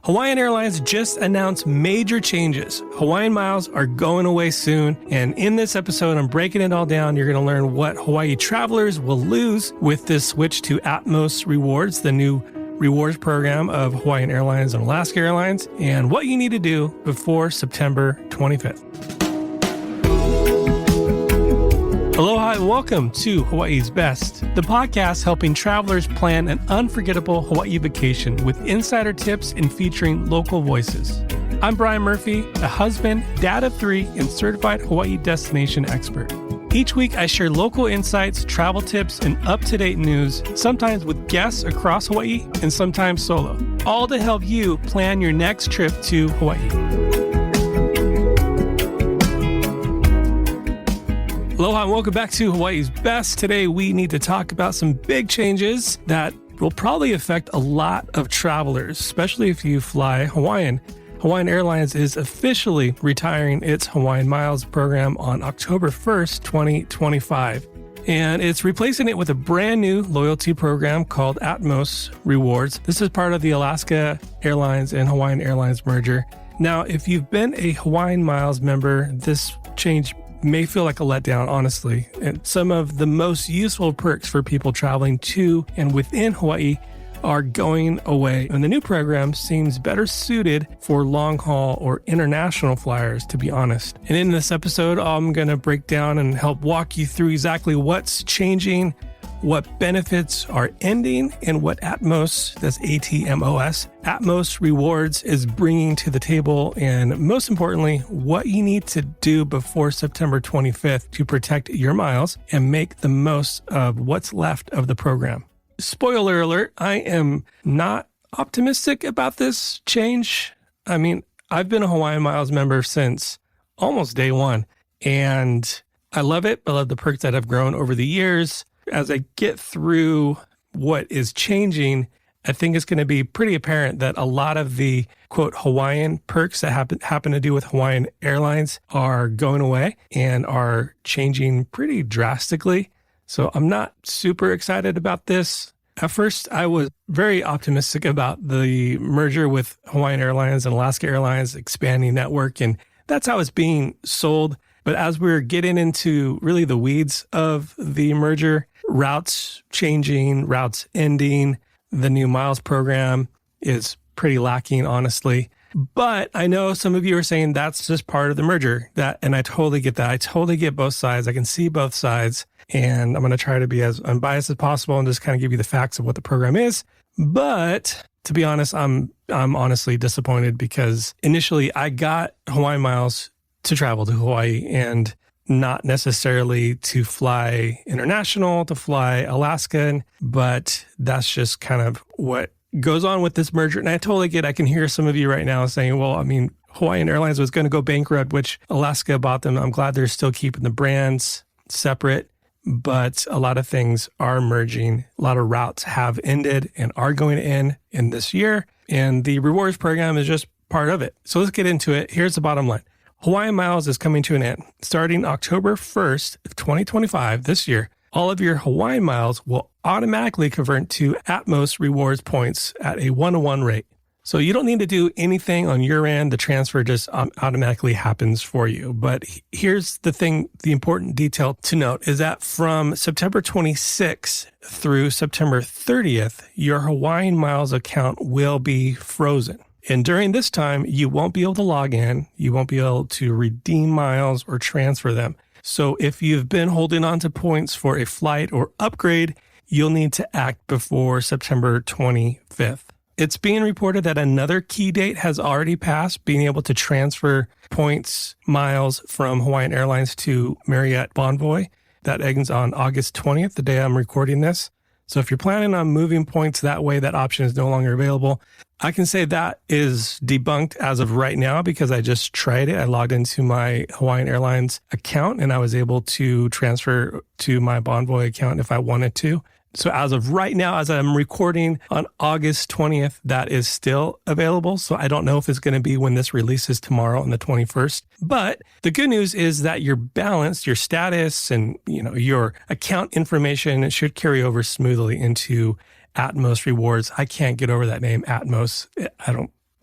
Hawaiian Airlines just announced major changes. Hawaiian Miles are going away soon, and in this episode, I'm breaking it all down. You're going to learn what Hawaii travelers will lose with this switch to Atmos Rewards, the new rewards program of Hawaiian Airlines and Alaska Airlines, and what you need to do before September 25th. Aloha and welcome to Hawaii's Best, the podcast helping travelers plan an unforgettable Hawaii vacation with insider tips and featuring local voices. I'm Brian Murphy, a husband, dad of three, and certified Hawaii destination expert. Each week, I share local insights, travel tips, and up-to-date news, sometimes with guests across Hawaii and sometimes solo, all to help you plan your next trip to Hawaii. Aloha and welcome back to Hawaii's Best. Today we need to talk about some big changes that will probably affect a lot of travelers, especially if you fly Hawaiian. Hawaiian Airlines is officially retiring its Hawaiian Miles program on October 1st, 2025. And it's replacing it with a brand new loyalty program called Atmos Rewards. This is part of the Alaska Airlines and Hawaiian Airlines merger. Now, if you've been a Hawaiian Miles member, this change may feel like a letdown, honestly. And some of the most useful perks for people traveling to and within Hawaii are going away. And the new program seems better suited for long haul or international flyers, to be honest. And in this episode, I'm going to break down and help walk you through exactly what's changing, what benefits are ending, and what Atmos, that's ATMOS, Atmos Rewards is bringing to the table, and most importantly, what you need to do before September 25th to protect your miles and make the most of what's left of the program. Spoiler alert, I am not optimistic about this change. I mean, I've been a Hawaiian Miles member since almost day one, and I love it. I love the perks that have grown over the years. As I get through what is changing, I think it's going to be pretty apparent that a lot of the, quote, Hawaiian perks that happen to do with Hawaiian Airlines are going away and are changing pretty drastically. So I'm not super excited about this. At first, I was very optimistic about the merger with Hawaiian Airlines and Alaska Airlines expanding network, and that's how it's being sold. But as we're getting into really the weeds of the merger, routes changing, routes ending, the new miles program is pretty lacking, honestly. But I know some of you are saying that's just part of the merger. And I totally get that. I totally get both sides. I can see both sides. And I'm going to try to be as unbiased as possible and just kind of give you the facts of what the program is. But to be honest, I'm honestly disappointed because initially I got Hawaiian Miles to travel to Hawaii and not necessarily to fly international, to fly Alaskan, but that's just kind of what goes on with this merger. And I totally get, I can hear some of you right now saying, well, I mean, Hawaiian Airlines was going to go bankrupt, which Alaska bought them. I'm glad they're still keeping the brands separate, but a lot of things are merging. A lot of routes have ended and are going to end in this year. And the rewards program is just part of it. So let's get into it. Here's the bottom line. Hawaiian Miles is coming to an end. Starting October 1st of 2025, this year, all of your Hawaiian Miles will automatically convert to Atmos Rewards points at a 1-to-1 rate. So you don't need to do anything on your end. The transfer just automatically happens for you. But here's the thing, the important detail to note is that from September 26th through September 30th, your Hawaiian Miles account will be frozen. And during this time, you won't be able to log in, you won't be able to redeem miles or transfer them. So if you've been holding on to points for a flight or upgrade, you'll need to act before September 25th. It's being reported that another key date has already passed, being able to transfer points, miles from Hawaiian Airlines to Marriott Bonvoy. That ends on August 20th, the day I'm recording this. So if you're planning on moving points that way, that option is no longer available. I can say that is debunked as of right now because I just tried it. I logged into my Hawaiian Airlines account and I was able to transfer to my Bonvoy account if I wanted to. So as of right now, as I'm recording on August 20th, that is still available. So I don't know if it's going to be when this releases tomorrow on the 21st. But the good news is that your balance, your status, and your account information should carry over smoothly into Atmos Rewards. I can't get over that name, Atmos.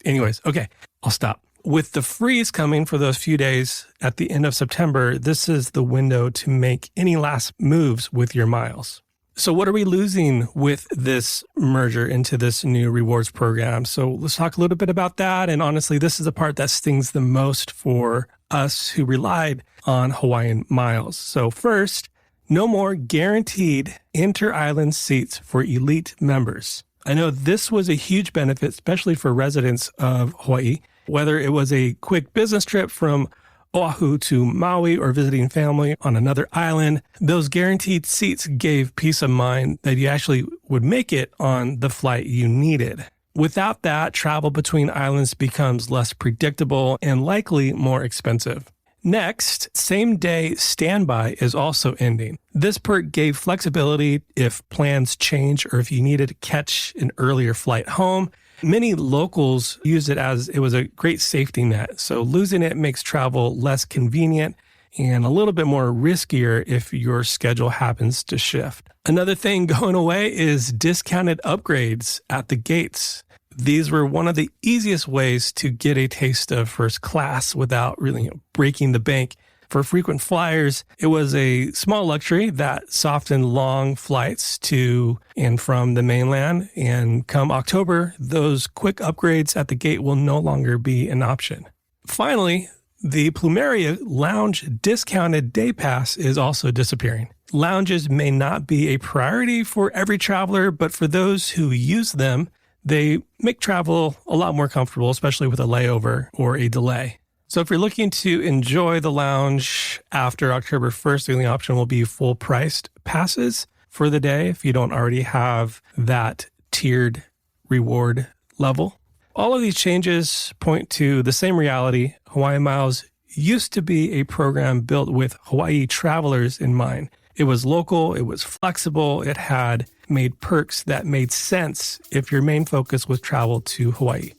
Anyways, okay, I'll stop. With the freeze coming for those few days at the end of September, this is the window to make any last moves with your miles. So what are we losing with this merger into this new rewards program? So let's talk a little bit about that. And honestly, this is the part that stings the most for us who relied on HawaiianMiles. So first, no more guaranteed inter-island seats for elite members. I know this was a huge benefit, especially for residents of Hawaii, whether it was a quick business trip from Oahu to Maui or visiting family on another island. Those guaranteed seats gave peace of mind that you actually would make it on the flight you needed. Without that, travel between islands becomes less predictable and likely more expensive. Next, same-day standby is also ending. This perk gave flexibility if plans change or if you needed to catch an earlier flight home. Many locals use it as it was a great safety net. So losing it makes travel less convenient and a little bit more riskier if your schedule happens to shift. Another thing going away is discounted upgrades at the gates. These were one of the easiest ways to get a taste of first class without really breaking the bank. For frequent flyers, it was a small luxury that softened long flights to and from the mainland. And come October, those quick upgrades at the gate will no longer be an option. Finally, the Plumeria Lounge discounted day pass is also disappearing. Lounges may not be a priority for every traveler, but for those who use them, they make travel a lot more comfortable, especially with a layover or a delay. So if you're looking to enjoy the lounge after October 1st, the only option will be full-priced passes for the day if you don't already have that tiered reward level. All of these changes point to the same reality. HawaiianMiles used to be a program built with Hawaii travelers in mind. It was local, it was flexible, it had made perks that made sense if your main focus was travel to Hawaii.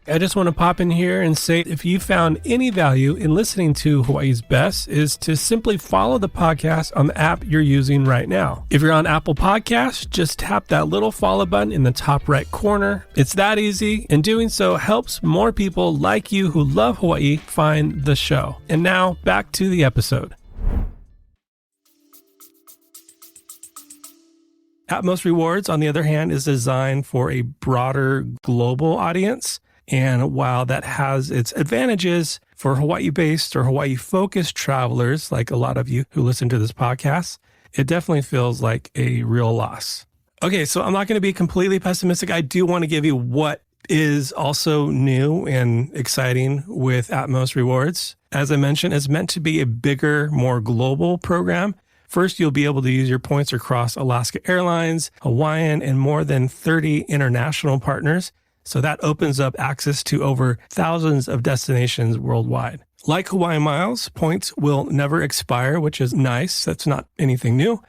I just want to pop in here and say if you found any value in listening to Hawaii's Best is to simply follow the podcast on the app you're using right now. If you're on Apple Podcasts, just tap that little follow button in the top right corner. It's that easy, and doing so helps more people like you who love Hawaii find the show. And now back to the episode. Atmos Rewards, on the other hand, is designed for a broader global audience. And while that has its advantages for Hawaii-based or Hawaii-focused travelers, like a lot of you who listen to this podcast, it definitely feels like a real loss. Okay, so I'm not going to be completely pessimistic. I do want to give you what is also new and exciting with Atmos Rewards. As I mentioned, it's meant to be a bigger, more global program. First, you'll be able to use your points across Alaska Airlines, Hawaiian, and more than 30 international partners. So that opens up access to over thousands of destinations worldwide. Like HawaiianMiles, points will never expire, which is nice. That's not anything new.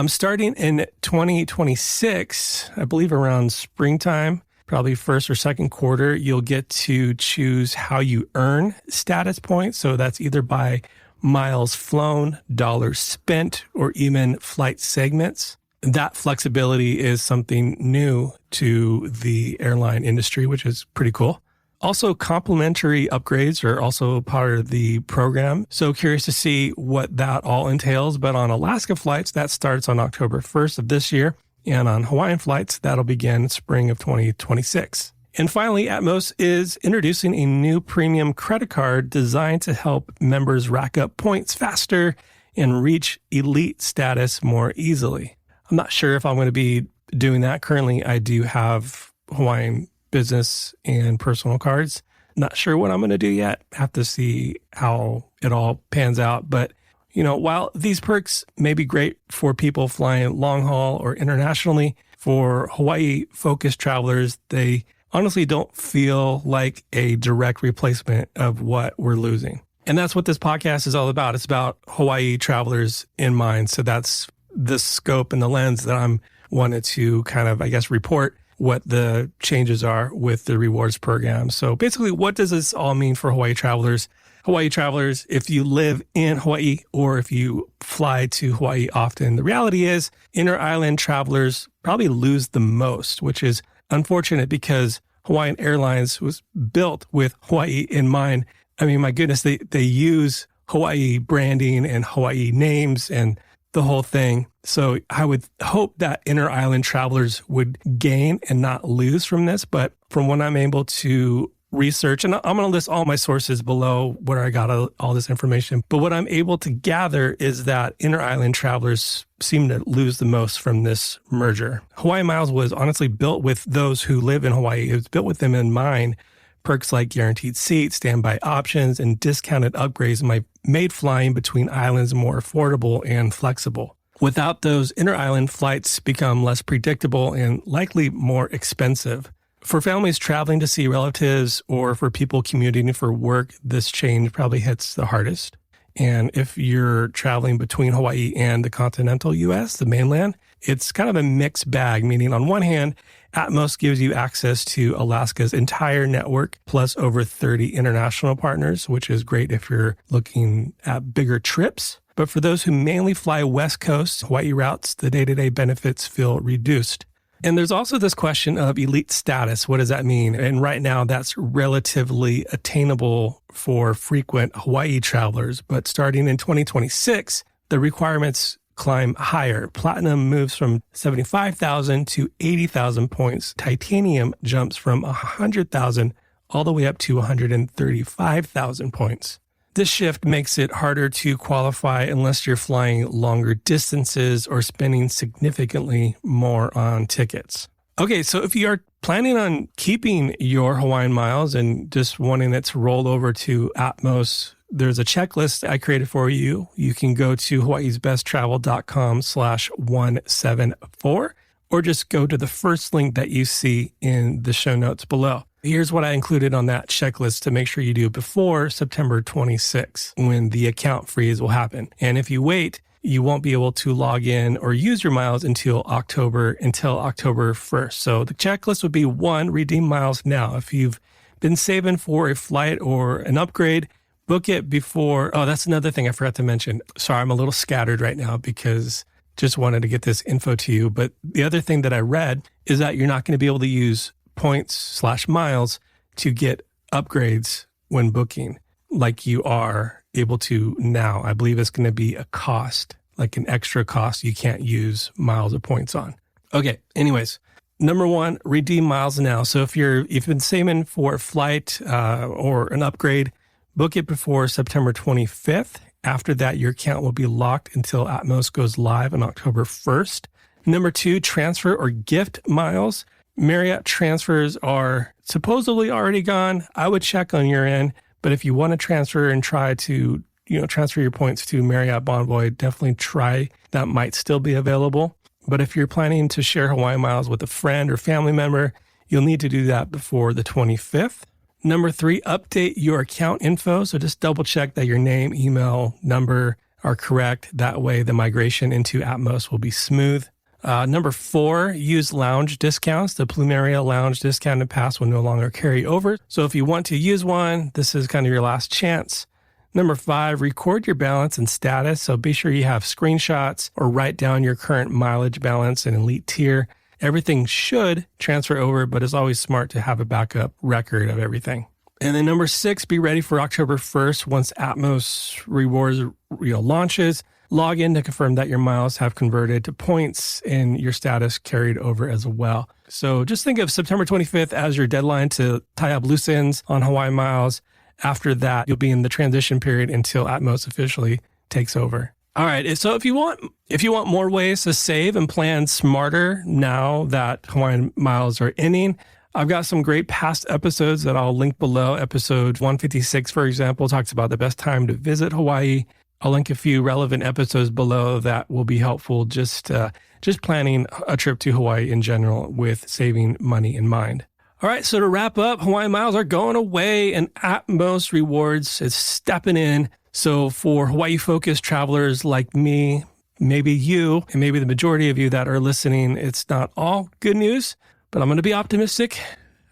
Starting in 2026, I believe around springtime, probably first or second quarter, you'll get to choose how you earn status points. So that's either by miles flown, dollars spent, or even flight segments. That flexibility is something new to the airline industry, which is pretty cool. Also, complimentary upgrades are also part of the program. So curious to see what that all entails. But on Alaska flights, that starts on October 1st of this year. And on Hawaiian flights, that'll begin spring of 2026. And finally, Atmos is introducing a new premium credit card designed to help members rack up points faster and reach elite status more easily. I'm not sure if I'm going to be doing that. Currently, I do have Hawaiian business and personal cards. Not sure what I'm going to do yet. Have to see how it all pans out. But, you know, while these perks may be great for people flying long haul or internationally, for Hawaii-focused travelers, they honestly don't feel like a direct replacement of what we're losing. And that's what this podcast is all about. It's about Hawaii travelers in mind. So that's the scope and the lens that I'm wanted to kind of, I guess, report what the changes are with the rewards program. So basically, what does this all mean for Hawaii travelers? Hawaii travelers, if you live in Hawaii or if you fly to Hawaii often, the reality is inter-island travelers probably lose the most, which is unfortunate because Hawaiian Airlines was built with Hawaii in mind. I mean, my goodness, they use Hawaii branding and Hawaii names and the whole thing. So I would hope that inter-island travelers would gain and not lose from this. But from what I'm able to research, and I'm going to list all my sources below where I got all this information. But what I'm able to gather is that inter-island travelers seem to lose the most from this merger. HawaiianMiles was honestly built with those who live in Hawaii. It was built with them in mind. Perks like guaranteed seats, standby options, and discounted upgrades made flying between islands more affordable and flexible. Without those, inter-island flights become less predictable and likely more expensive. For families traveling to see relatives or for people commuting for work, this change probably hits the hardest. And if you're traveling between Hawaii and the continental U.S., the mainland, it's kind of a mixed bag, meaning on one hand, Atmos gives you access to Alaska's entire network, plus over 30 international partners, which is great if you're looking at bigger trips. But for those who mainly fly West Coast Hawaii routes, the day-to-day benefits feel reduced. And there's also this question of elite status. What does that mean? And right now, that's relatively attainable for frequent Hawaii travelers. But starting in 2026, the requirements climb higher. Platinum moves from 75,000 to 80,000 points. Titanium jumps from 100,000 all the way up to 135,000 points. This shift makes it harder to qualify unless you're flying longer distances or spending significantly more on tickets. Okay, so if you are planning on keeping your Hawaiian miles and just wanting it to roll over to Atmos, there's a checklist I created for you. You can go to hawaiisbesttravel.com/174 or just go to the first link that you see in the show notes below. Here's what I included on that checklist to make sure you do before September 26, when the account freeze will happen. And if you wait, you won't be able to log in or use your miles until October 1st. So the checklist would be 1, redeem miles now. If you've been saving for a flight or an upgrade, book it before. Oh, that's another thing I forgot to mention. Sorry, I'm a little scattered right now because just wanted to get this info to you. But the other thing that I read is that you're not going to be able to use points/miles to get upgrades when booking like you are able to now. I believe it's going to be a cost, like an extra cost you can't use miles or points on. Okay, anyways, number 1, redeem miles now. So if you've been saving for a flight or an upgrade, book it before September 25th. After that, your account will be locked until Atmos goes live on October 1st. Number 2, transfer or gift miles. Marriott transfers are supposedly already gone. I would check on your end, but if you want to transfer and try to, transfer your points to Marriott Bonvoy, definitely try. That might still be available. But if you're planning to share Hawaiian miles with a friend or family member, you'll need to do that before the 25th. Number 3, update your account info. So just double check that your name, email, number are correct. That way the migration into Atmos will be smooth. Number 4, use lounge discounts. The Plumeria lounge discounted pass will no longer carry over. So if you want to use one, this is kind of your last chance. Number 5, record your balance and status. So be sure you have screenshots or write down your current mileage balance and elite tier. Everything should transfer over, but it's always smart to have a backup record of everything. And then number 6, be ready for October 1st once Atmos Rewards launches. Log in to confirm that your miles have converted to points and your status carried over as well. So just think of September 25th as your deadline to tie up loose ends on Hawaiian miles. After that, you'll be in the transition period until Atmos officially takes over. All right. So if you want more ways to save and plan smarter now that Hawaiian miles are ending, I've got some great past episodes that I'll link below. Episode 156, for example, talks about the best time to visit Hawaii. I'll link a few relevant episodes below that will be helpful just planning a trip to Hawaii in general with saving money in mind. All right, so to wrap up, Hawaiian miles are going away and Atmos Rewards is stepping in. So for Hawaii-focused travelers like me, maybe you, and maybe the majority of you that are listening, it's not all good news, but I'm going to be optimistic.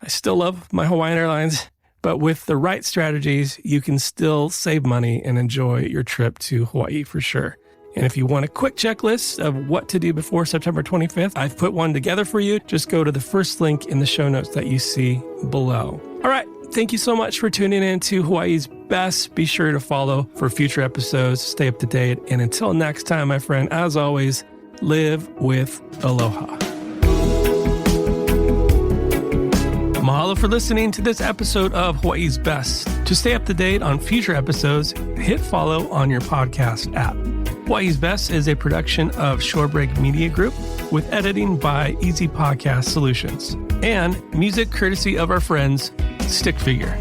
I still love my Hawaiian Airlines. But with the right strategies, you can still save money and enjoy your trip to Hawaii for sure. And if you want a quick checklist of what to do before September 25th, I've put one together for you. Just go to the first link in the show notes that you see below. All right. Thank you so much for tuning in to Hawaii's Best. Be sure to follow for future episodes. Stay up to date. And until next time, my friend, as always, live with aloha. Mahalo for listening to this episode of Hawaii's Best. To stay up to date on future episodes, hit follow on your podcast app. Hawaii's Best is a production of Shorebreak Media Group with editing by Easy Podcast Solutions and music courtesy of our friends Stick Figure.